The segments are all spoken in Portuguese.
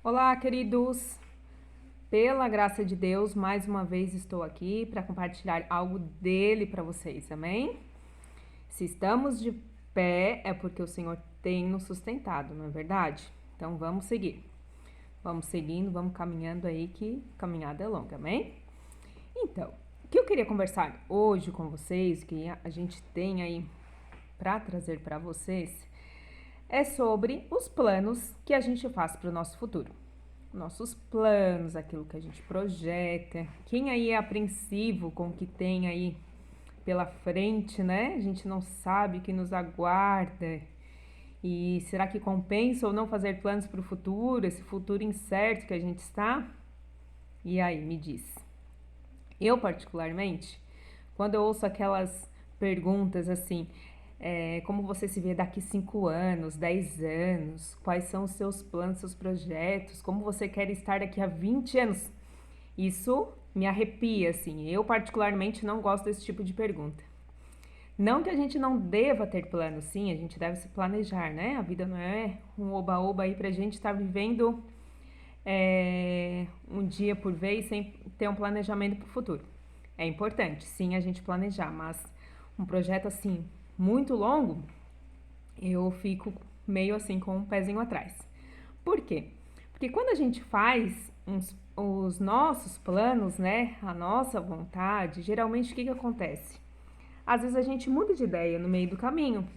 Olá, queridos! Pela graça de Deus, mais uma vez estou aqui para compartilhar algo dele para vocês, amém? Se estamos de pé é porque o Senhor tem nos sustentado, não é verdade? Então vamos seguir. Vamos seguindo, vamos caminhando aí, que caminhada é longa, amém? Então, o que eu queria conversar hoje com vocês, que a gente tem aí para trazer para vocês, é sobre os planos que a gente faz para o nosso futuro. Nossos planos, aquilo que a gente projeta. Quem aí é apreensivo com o que tem aí pela frente, né? A gente não sabe o que nos aguarda. E será que compensa ou não fazer planos para o futuro, esse futuro incerto que a gente está? E aí, me diz. Eu, particularmente, quando eu ouço aquelas perguntas assim, como você se vê daqui 5 anos, 10 anos, quais são os seus planos, seus projetos, como você quer estar daqui a 20 anos? Isso me arrepia, assim. Eu, particularmente, não gosto desse tipo de pergunta. Não que a gente não deva ter planos, sim, a gente deve se planejar, né? A vida não é um oba-oba aí pra gente estar vivendo um dia por vez sem ter um planejamento para o futuro. É importante, sim, a gente planejar, mas um projeto assim muito longo, eu fico meio assim com um pezinho atrás. Por quê? Porque quando a gente faz os nossos planos, né, a nossa vontade, geralmente o que acontece? Às vezes a gente muda de ideia no meio do caminho,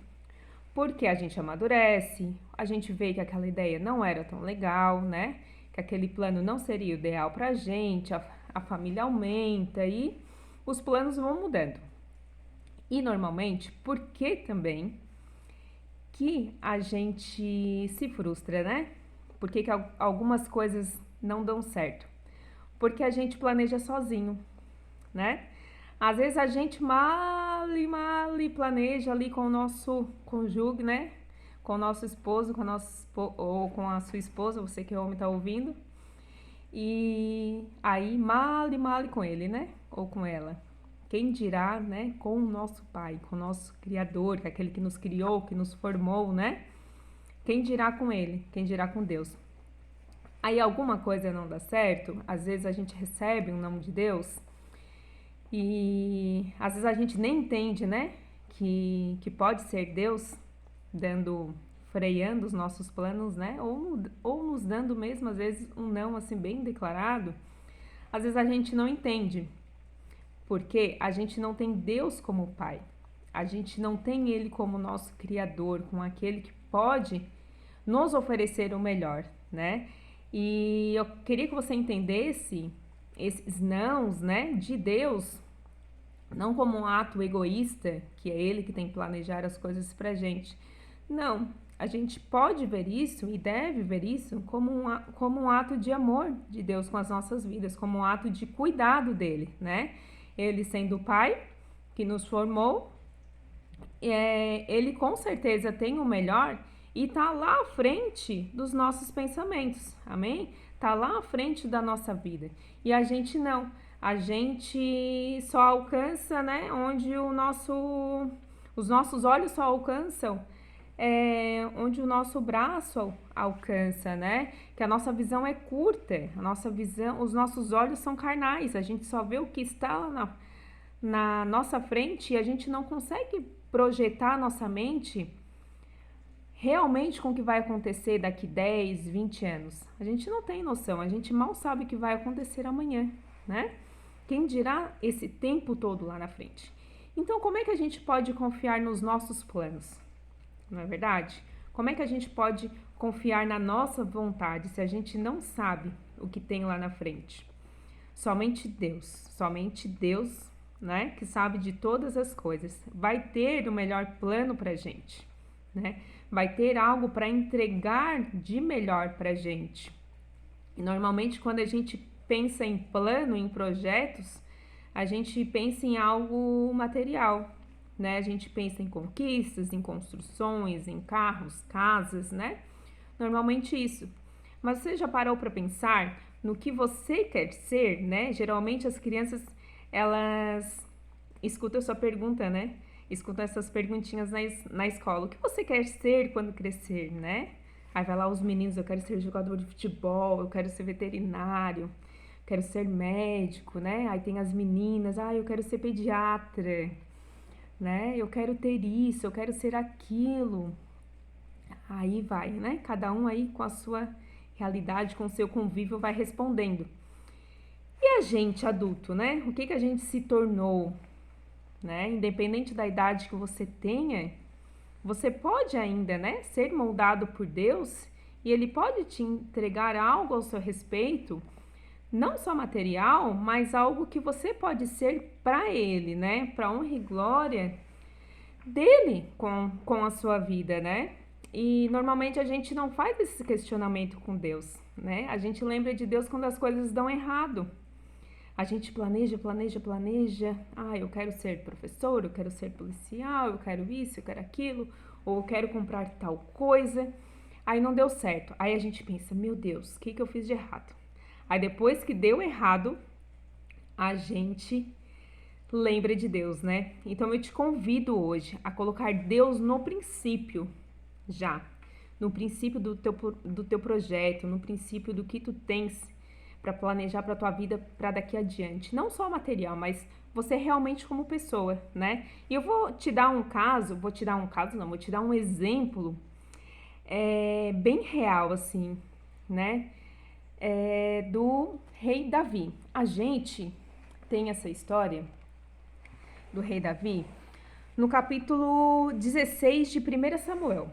porque a gente amadurece, a gente vê que aquela ideia não era tão legal, né? Que aquele plano não seria o ideal pra gente, a família aumenta e os planos vão mudando. E normalmente, por que também que a gente se frustra, né? Por que algumas coisas não dão certo? Porque a gente planeja sozinho, né? Às vezes a gente mal e planeja ali com o nosso cônjuge, né? Com o nosso esposo, com a nossa, ou com a sua esposa, você que é homem tá ouvindo. E aí mal e com ele, né? Ou com ela. Quem dirá, né? Com o nosso pai, com o nosso criador, que é aquele que nos criou, que nos formou, né? Quem dirá com ele? Quem dirá com Deus? Aí alguma coisa não dá certo, às vezes a gente recebe um não de Deus e às vezes a gente nem entende, né? Que pode ser Deus dando, freando os nossos planos, né? Ou nos dando mesmo, às vezes, um não assim bem declarado. Às vezes a gente não entende, porque a gente não tem Deus como Pai. A gente não tem Ele como nosso Criador, como aquele que pode nos oferecer o melhor, né? E eu queria que você entendesse esses nãos, né, de Deus, não como um ato egoísta, que é Ele que tem que planejar as coisas pra gente. Não, a gente pode ver isso e deve ver isso como um ato de amor de Deus com as nossas vidas, como um ato de cuidado dele, né? Ele sendo o Pai que nos formou, ele com certeza tem o melhor e tá lá à frente dos nossos pensamentos, amém? Tá lá à frente da nossa vida. E a gente não. A gente só alcança, né, onde os nossos olhos só alcançam onde o nosso braço alcança, né? Que a nossa visão é curta, a nossa visão, os nossos olhos são carnais, a gente só vê o que está lá na nossa frente e a gente não consegue projetar a nossa mente realmente com o que vai acontecer daqui 10, 20 anos. A gente não tem noção, a gente mal sabe o que vai acontecer amanhã, né? Quem dirá esse tempo todo lá na frente? Então, como é que a gente pode confiar nos nossos planos? Não é verdade? Como é que a gente pode confiar na nossa vontade se a gente não sabe o que tem lá na frente? Somente Deus, né, que sabe de todas as coisas, vai ter o melhor plano pra gente, né? Vai ter algo para entregar de melhor pra gente. E normalmente quando a gente pensa em plano, em projetos, a gente pensa em algo material, né? A gente pensa em conquistas, em construções, em carros, casas, né? Normalmente isso. Mas você já parou para pensar no que você quer ser, né? Geralmente as crianças, elas escutam a sua pergunta, né? Escutam essas perguntinhas na escola. O que você quer ser quando crescer, né? Aí vai lá os meninos, eu quero ser jogador de futebol, eu quero ser veterinário, quero ser médico, né? Aí tem as meninas, eu quero ser pediatra, né? Eu quero ter isso, eu quero ser aquilo. Aí vai, né? Cada um aí com a sua realidade, com o seu convívio vai respondendo. E a gente adulto, né? O que que a gente se tornou, né? Independente da idade que você tenha, você pode ainda, né, ser moldado por Deus e Ele pode te entregar algo ao seu respeito, não só material, mas algo que você pode ser para Ele, né, para honra e glória dele com a sua vida, né? E normalmente a gente não faz esse questionamento com Deus, né? A gente lembra de Deus quando as coisas dão errado. A gente planeja, planeja, planeja. Eu quero ser professor, eu quero ser policial, eu quero isso, eu quero aquilo, ou eu quero comprar tal coisa. Aí não deu certo. Aí a gente pensa, meu Deus, o que que eu fiz de errado? Aí depois que deu errado, a gente lembra de Deus, né? Então eu te convido hoje a colocar Deus no princípio, já. No princípio do teu projeto, no princípio do que tu tens para planejar para tua vida para daqui adiante. Não só material, mas você realmente como pessoa, né? E eu vou te dar um exemplo bem real, assim, né? Do rei Davi. A gente tem essa história do rei Davi no capítulo 16 de 1 Samuel,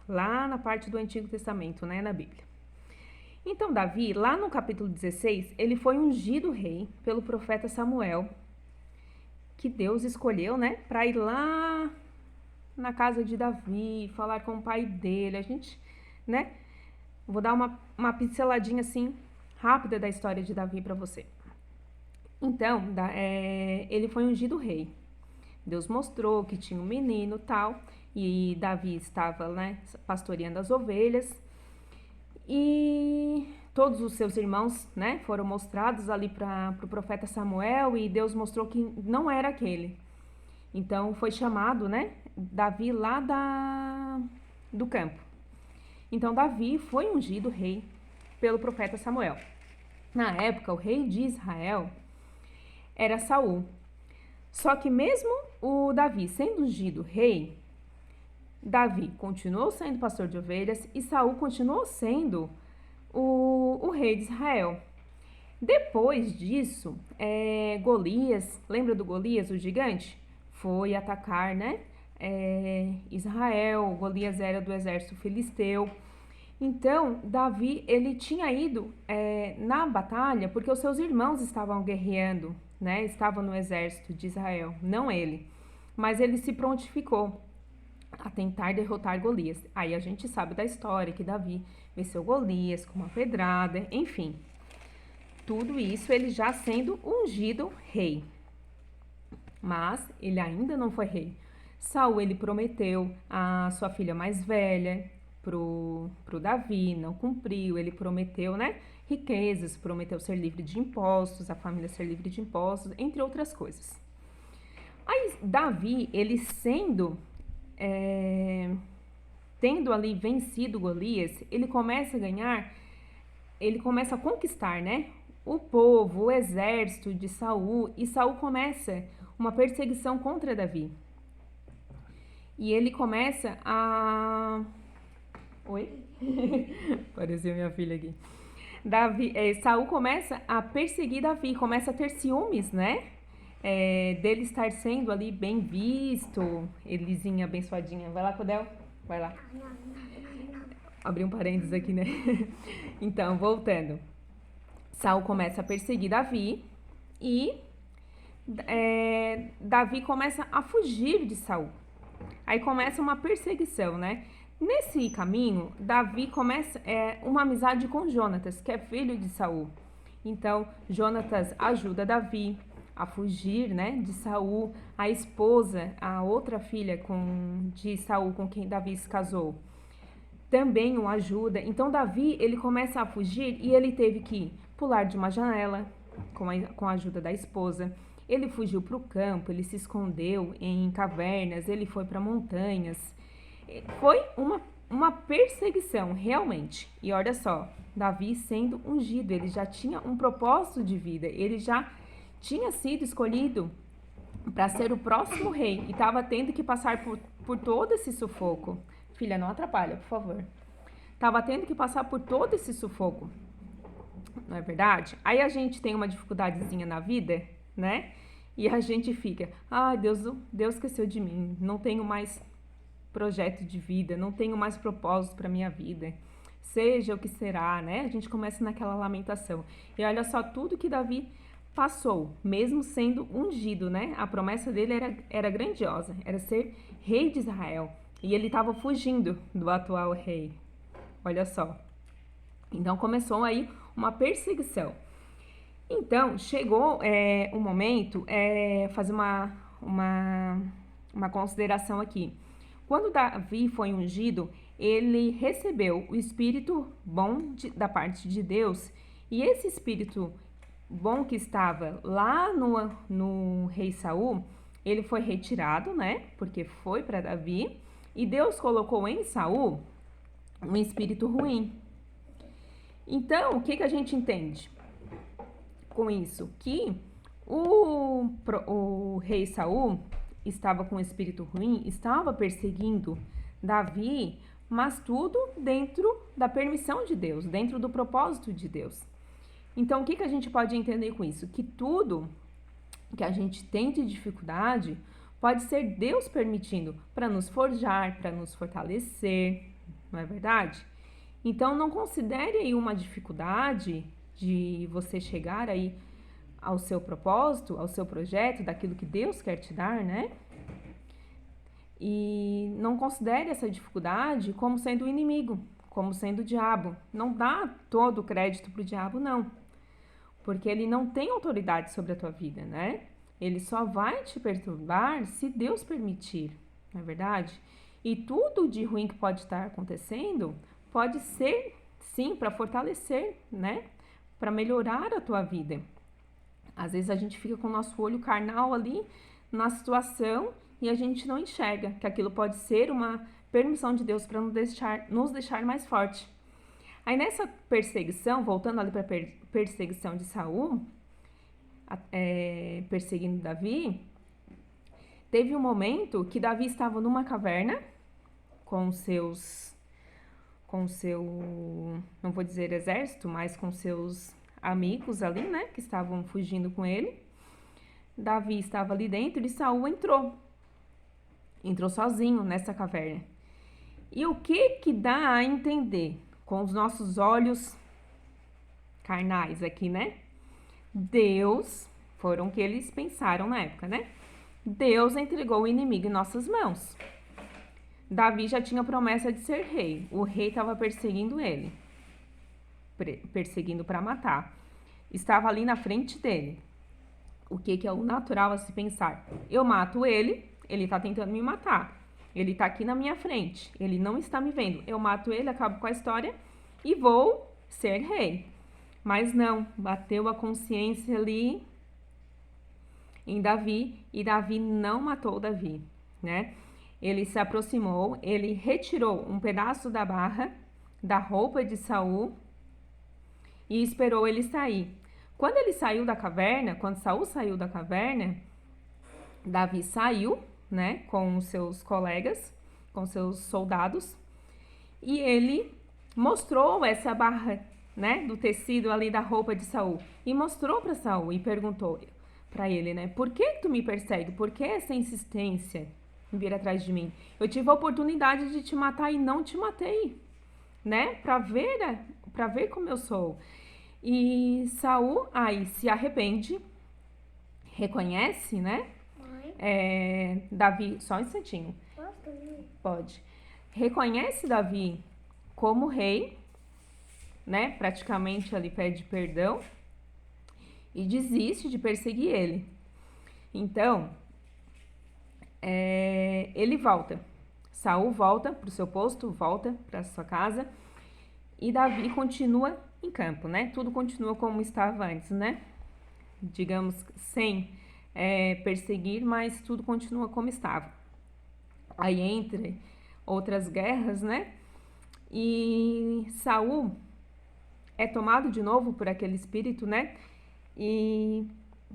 lá na parte do Antigo Testamento, né, na Bíblia. Então, Davi, lá no capítulo 16, ele foi ungido rei pelo profeta Samuel, que Deus escolheu, né, para ir lá na casa de Davi, falar com o pai dele. A gente, né, vou dar uma pinceladinha assim, rápida da história de Davi para você. Então, ele foi ungido rei. Deus mostrou que tinha um menino tal, e Davi estava, né, pastoreando as ovelhas. E todos os seus irmãos, né, foram mostrados ali para o profeta Samuel e Deus mostrou que não era aquele. Então foi chamado, né, Davi lá do campo. Então Davi foi ungido rei pelo profeta Samuel. Na época, o rei de Israel era Saul. Só que mesmo o Davi sendo ungido rei, Davi continuou sendo pastor de ovelhas e Saul continuou sendo o rei de Israel. Depois disso, Golias, lembra do Golias, o gigante? Foi atacar, né? Israel. Golias era do exército filisteu. Então, Davi, ele tinha ido na batalha porque os seus irmãos estavam guerreando, né? Estavam no exército de Israel, não ele. Mas ele se prontificou a tentar derrotar Golias. Aí a gente sabe da história que Davi venceu Golias com uma pedrada, enfim. Tudo isso ele já sendo ungido rei. Mas ele ainda não foi rei. Saul, ele prometeu a sua filha mais velha pro Davi, não cumpriu. Ele prometeu, né, riquezas, prometeu ser livre de impostos, a família ser livre de impostos, entre outras coisas. Aí Davi, ele tendo ali vencido Golias, ele começa a ganhar, ele começa a conquistar, né, o povo, o exército de Saul, e Saul começa uma perseguição contra Davi. E ele começa a... Oi? Apareceu minha filha aqui. Saul começa a perseguir Davi, começa a ter ciúmes, né? Dele estar sendo ali bem visto. Elisinha abençoadinha. Vai lá, Codel. Vai lá. Abri um parênteses aqui, né? Então, voltando. Saul começa a perseguir Davi e Davi começa a fugir de Saul. Aí começa uma perseguição, né? Nesse caminho, Davi começa uma amizade com Jonatas, que é filho de Saul. Então, Jonatas ajuda Davi a fugir, né, de Saul. A esposa, a outra filha de Saul, com quem Davi se casou, também o ajuda. Então, Davi, ele começa a fugir e ele teve que pular de uma janela com a ajuda da esposa. Ele fugiu para o campo, ele se escondeu em cavernas, ele foi para montanhas. Foi uma uma perseguição, realmente. E olha só, Davi sendo ungido, ele já tinha um propósito de vida, ele já tinha sido escolhido para ser o próximo rei e estava tendo que passar por todo esse sufoco. Filha, não atrapalha, por favor. Estava tendo que passar por todo esse sufoco, não é verdade? Aí a gente tem uma dificuldadezinha na vida, né? E a gente fica, ai, Deus esqueceu de mim, não tenho mais projeto de vida, não tenho mais propósito para minha vida. Seja o que será, né? A gente começa naquela lamentação. E olha só tudo que Davi passou, mesmo sendo ungido, né? A promessa dele era grandiosa, era ser rei de Israel. E ele estava fugindo do atual rei. Olha só. Então começou aí uma perseguição. Então chegou o momento, fazer uma consideração aqui. Quando Davi foi ungido, ele recebeu o espírito bom da parte de Deus. E esse espírito bom que estava lá no rei Saul, ele foi retirado, né? Porque foi para Davi. E Deus colocou em Saul um espírito ruim. Então, o que a gente entende com isso? Que o rei Saul estava com um espírito ruim, estava perseguindo Davi, mas tudo dentro da permissão de Deus, dentro do propósito de Deus. Então, o que a gente pode entender com isso? Que tudo que a gente tem de dificuldade pode ser Deus permitindo para nos forjar, para nos fortalecer, não é verdade? Então, não considere aí uma dificuldade de você chegar aí ao seu propósito, ao seu projeto, daquilo que Deus quer te dar, né? E não considere essa dificuldade como sendo o inimigo, como sendo o diabo. Não dá todo o crédito para o diabo, não. Porque ele não tem autoridade sobre a tua vida, né? Ele só vai te perturbar se Deus permitir, não é verdade? E tudo de ruim que pode estar acontecendo pode ser, sim, para fortalecer, né? Para melhorar a tua vida. Às vezes a gente fica com o nosso olho carnal ali na situação e a gente não enxerga que aquilo pode ser uma permissão de Deus para nos deixar mais forte. Aí nessa perseguição, voltando ali para a perseguição de Saul, perseguindo Davi, teve um momento que Davi estava numa caverna com seu, não vou dizer exército, mas com seus amigos ali, né, que estavam fugindo com ele. Davi estava ali dentro e Saul entrou sozinho nessa caverna. E o que dá a entender com os nossos olhos carnais aqui, né? Deus, foram o que eles pensaram na época, né? Deus entregou o inimigo em nossas mãos. Davi já tinha promessa de ser rei. O rei estava perseguindo ele, perseguindo para matar. Estava ali na frente dele. O que é o natural a se pensar? Eu mato ele está tentando me matar. Ele está aqui na minha frente, ele não está me vendo. Eu mato ele, acabo com a história e vou ser rei. Mas não, bateu a consciência ali em Davi e Davi não matou Davi, né? Ele se aproximou, ele retirou um pedaço da barra da roupa de Saul e esperou ele sair. Quando ele saiu da caverna, quando Saul saiu da caverna, Davi saiu, né, com os seus colegas, com seus soldados, e ele mostrou essa barra, né, do tecido ali da roupa de Saul, e mostrou para Saul e perguntou para ele, né, por que tu me persegue? Por que essa insistência em vir atrás de mim? Eu tive a oportunidade de te matar e não te matei, né, para ver como eu sou. E Saul aí se arrepende, reconhece, né? Davi, só um instantinho. Pode. Reconhece Davi como rei, né? Praticamente ali pede perdão e desiste de perseguir ele. Então, ele volta. Saul volta para o seu posto, volta para sua casa e Davi continua em campo, né? Tudo continua como estava antes, né? Digamos, sem perseguir, mas tudo continua como estava. Aí entre outras guerras, né? E Saul é tomado de novo por aquele espírito, né? E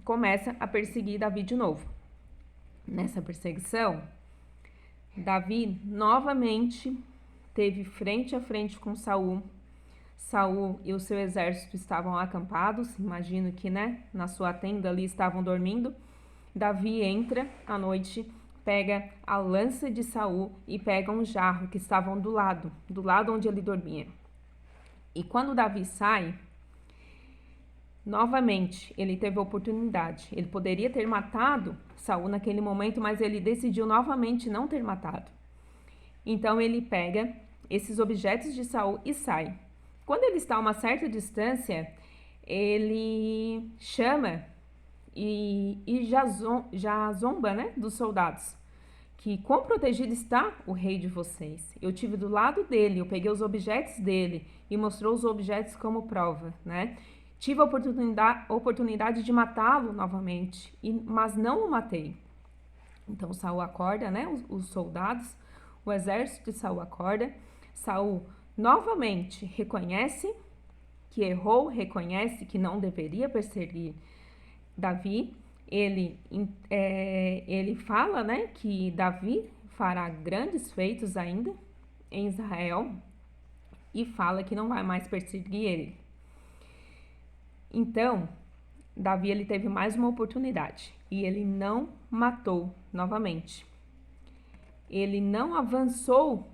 começa a perseguir Davi de novo. Nessa perseguição, Davi novamente teve frente a frente com Saul. Saul e o seu exército estavam acampados, imagino que, né, na sua tenda ali estavam dormindo. Davi entra à noite, pega a lança de Saul e pega um jarro que estavam do lado onde ele dormia. E quando Davi sai, novamente ele teve a oportunidade. Ele poderia ter matado Saul naquele momento, mas ele decidiu novamente não ter matado. Então ele pega esses objetos de Saul e sai. Quando ele está a uma certa distância, ele chama e já zomba, né, dos soldados. Que quão protegido está o rei de vocês. Eu tive do lado dele, eu peguei os objetos dele e mostrou os objetos como prova, né? Tive a oportunidade de matá-lo novamente, mas não o matei. Então Saul acorda, né? Os soldados, o exército de Saul acorda. Saul novamente reconhece que errou, reconhece que não deveria perseguir Davi. Ele fala, né, que Davi fará grandes feitos ainda em Israel e fala que não vai mais perseguir ele. Então, Davi ele teve mais uma oportunidade e ele não matou novamente. Ele não avançou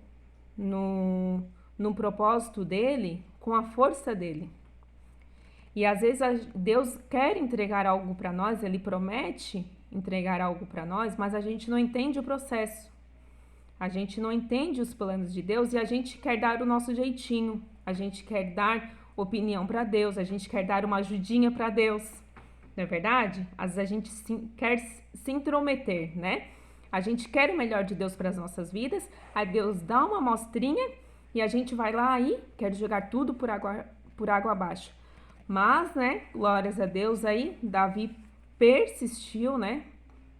no propósito dele com a força dele. E às vezes Deus quer entregar algo para nós, Ele promete entregar algo para nós, mas a gente não entende o processo. A gente não entende os planos de Deus e a gente quer dar o nosso jeitinho. A gente quer dar opinião para Deus, a gente quer dar uma ajudinha para Deus. Não é verdade? Às vezes a gente quer se intrometer, né? A gente quer o melhor de Deus para as nossas vidas, aí Deus dá uma amostrinha e a gente vai lá e quer jogar tudo por água abaixo. Mas, né, glórias a Deus aí, Davi persistiu, né,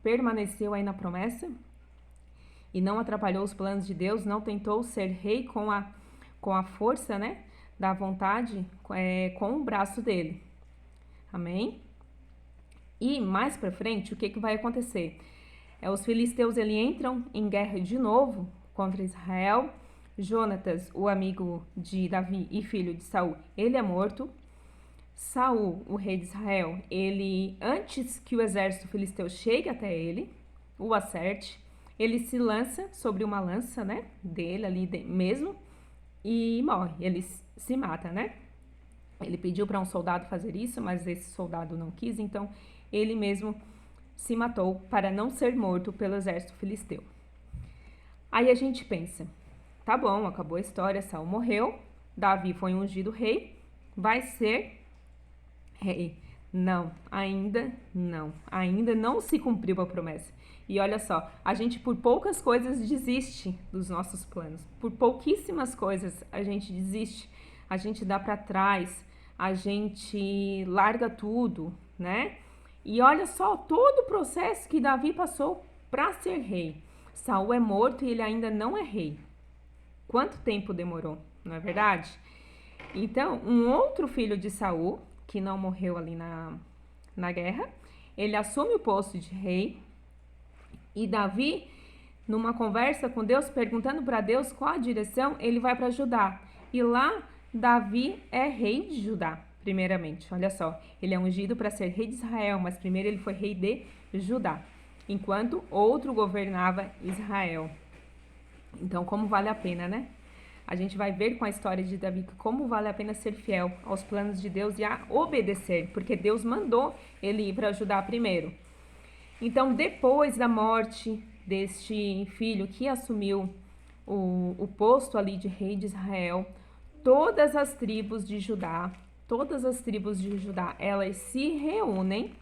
permaneceu aí na promessa e não atrapalhou os planos de Deus, não tentou ser rei com a força, né, da vontade, com o braço dele. Amém? E mais pra frente, o que vai acontecer? Os filisteus, eles entram em guerra de novo contra Israel. Jonatas, o amigo de Davi e filho de Saul, ele é morto. Saul, o rei de Israel, ele, antes que o exército filisteu chegue até ele, o acerte, ele se lança sobre uma lança, né, dele ali mesmo e morre, ele se mata, né? Ele pediu para um soldado fazer isso, mas esse soldado não quis, então ele mesmo se matou para não ser morto pelo exército filisteu. Aí a gente pensa, tá bom, acabou a história, Saul morreu, Davi foi ungido rei, vai ser rei. Não, ainda não se cumpriu a promessa. E olha só, a gente por poucas coisas desiste dos nossos planos. Por pouquíssimas coisas a gente desiste, a gente dá para trás, a gente larga tudo, né? E olha só todo o processo que Davi passou para ser rei. Saul é morto e ele ainda não é rei. Quanto tempo demorou, não é verdade? Então, um outro filho de Saul, que não morreu ali na guerra, ele assume o posto de rei. E Davi, numa conversa com Deus, perguntando para Deus qual a direção, ele vai para Judá. E lá, Davi é rei de Judá, primeiramente. Olha só, ele é ungido para ser rei de Israel, mas primeiro ele foi rei de Judá, enquanto outro governava Israel. Então, como vale a pena, né? A gente vai ver com a história de Davi como vale a pena ser fiel aos planos de Deus e a obedecer, porque Deus mandou ele ir para Judá primeiro. Então, depois da morte deste filho que assumiu o posto ali de rei de Israel, todas as tribos de Judá, elas se reúnem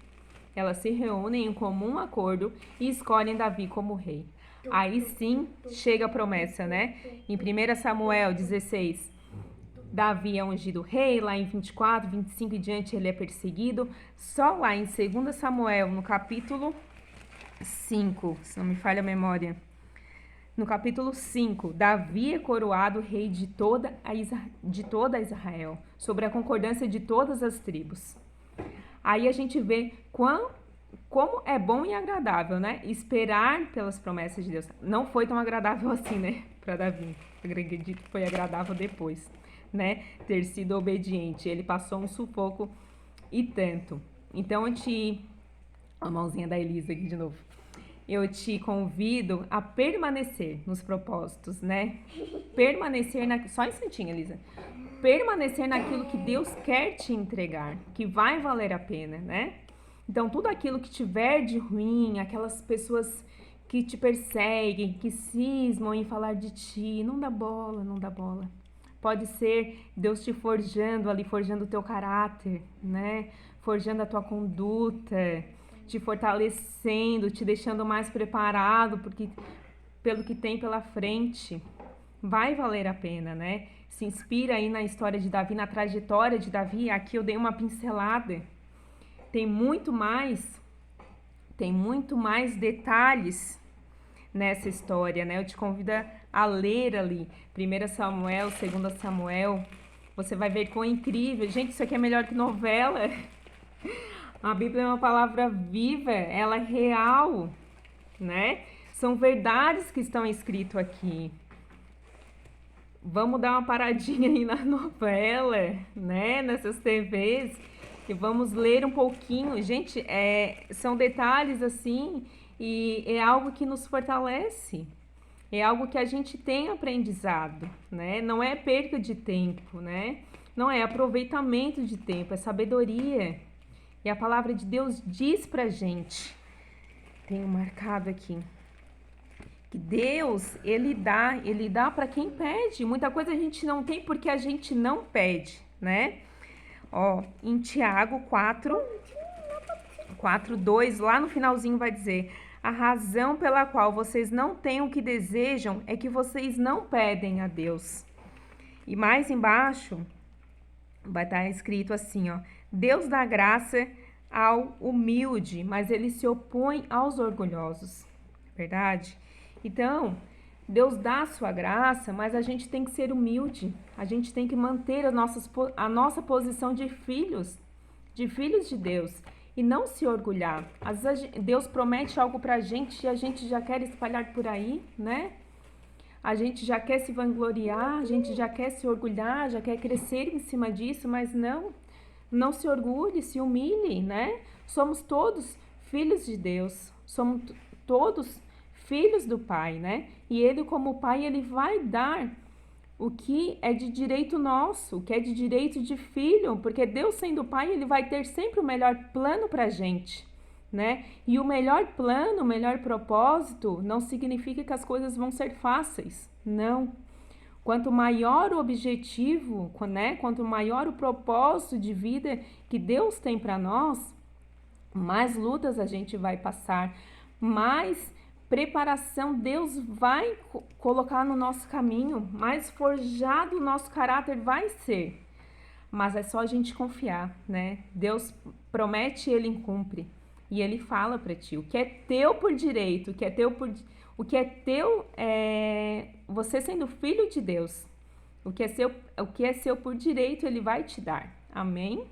em comum acordo e escolhem Davi como rei. Aí sim chega a promessa, né? Em 1 Samuel 16, Davi é ungido rei, lá em 24, 25 e diante ele é perseguido. Só lá em 2 Samuel, no capítulo 5, se não me falha a memória, No capítulo 5, Davi é coroado rei de toda Israel, sobre a concordância de todas as tribos. Aí a gente vê como é bom e agradável, né? Esperar pelas promessas de Deus. Não foi tão agradável assim, né? Para Davi. Acredito que foi agradável depois, né? Ter sido obediente. Ele passou um sufoco e tanto. Então, a mãozinha da Elisa aqui de novo. Eu te convido a permanecer nos propósitos, né? Só um instantinho, Elisa. Permanecer naquilo que Deus quer te entregar, que vai valer a pena, né? Então, tudo aquilo que tiver de ruim, aquelas pessoas que te perseguem, que cismam em falar de ti, não dá bola, não dá bola. Pode ser Deus te forjando ali, forjando o teu caráter, né? Forjando a tua conduta, te fortalecendo, te deixando mais preparado pelo que tem pela frente. Vai valer a pena, né? Se inspira aí na história de Davi, na trajetória de Davi. Aqui eu dei uma pincelada. Tem muito mais detalhes nessa história, né? Eu te convido a ler ali 1 Samuel, 2 Samuel. Você vai ver quão incrível. Gente, isso aqui é melhor que novela. A Bíblia é uma palavra viva, ela é real, né? São verdades que estão escritas aqui. Vamos dar uma paradinha aí na novela, né? Nessas TVs, e vamos ler um pouquinho. Gente, são detalhes assim, e é algo que nos fortalece. É algo que a gente tem aprendizado, né? Não é perda de tempo, né? Não é aproveitamento de tempo, é sabedoria. E a palavra de Deus diz pra gente, tenho marcado aqui, que Deus, Ele dá para quem pede. Muita coisa a gente não tem porque a gente não pede, né? Ó, em Tiago 4:2, lá no finalzinho vai dizer: a razão pela qual vocês não têm o que desejam é que vocês não pedem a Deus. E mais embaixo vai estar escrito assim, ó: Deus dá graça ao humilde, mas ele se opõe aos orgulhosos. Verdade? Então, Deus dá a sua graça, mas a gente tem que ser humilde. A gente tem que manter a nossa posição de filhos de Deus. E não se orgulhar. Às vezes Deus promete algo pra gente e a gente já quer espalhar por aí, né? A gente já quer se vangloriar, a gente já quer se orgulhar, já quer crescer em cima disso, mas não se orgulhe, se humilhe, né? Somos todos filhos de Deus, somos todos filhos do Pai, né? E Ele, como Pai, Ele vai dar o que é de direito nosso, o que é de direito de filho, porque Deus, sendo Pai, Ele vai ter sempre o melhor plano pra gente, né? E o melhor plano, o melhor propósito, não significa que as coisas vão ser fáceis, não. Quanto maior o objetivo, né? Quanto maior o propósito de vida que Deus tem para nós, mais lutas a gente vai passar, mais preparação Deus vai colocar no nosso caminho, mais forjado o nosso caráter vai ser. Mas é só a gente confiar, né? Deus promete, Ele cumpre. E Ele fala para ti, o que é teu por direito, o que é teu, você sendo filho de Deus, o que é seu por direito, Ele vai te dar. Amém?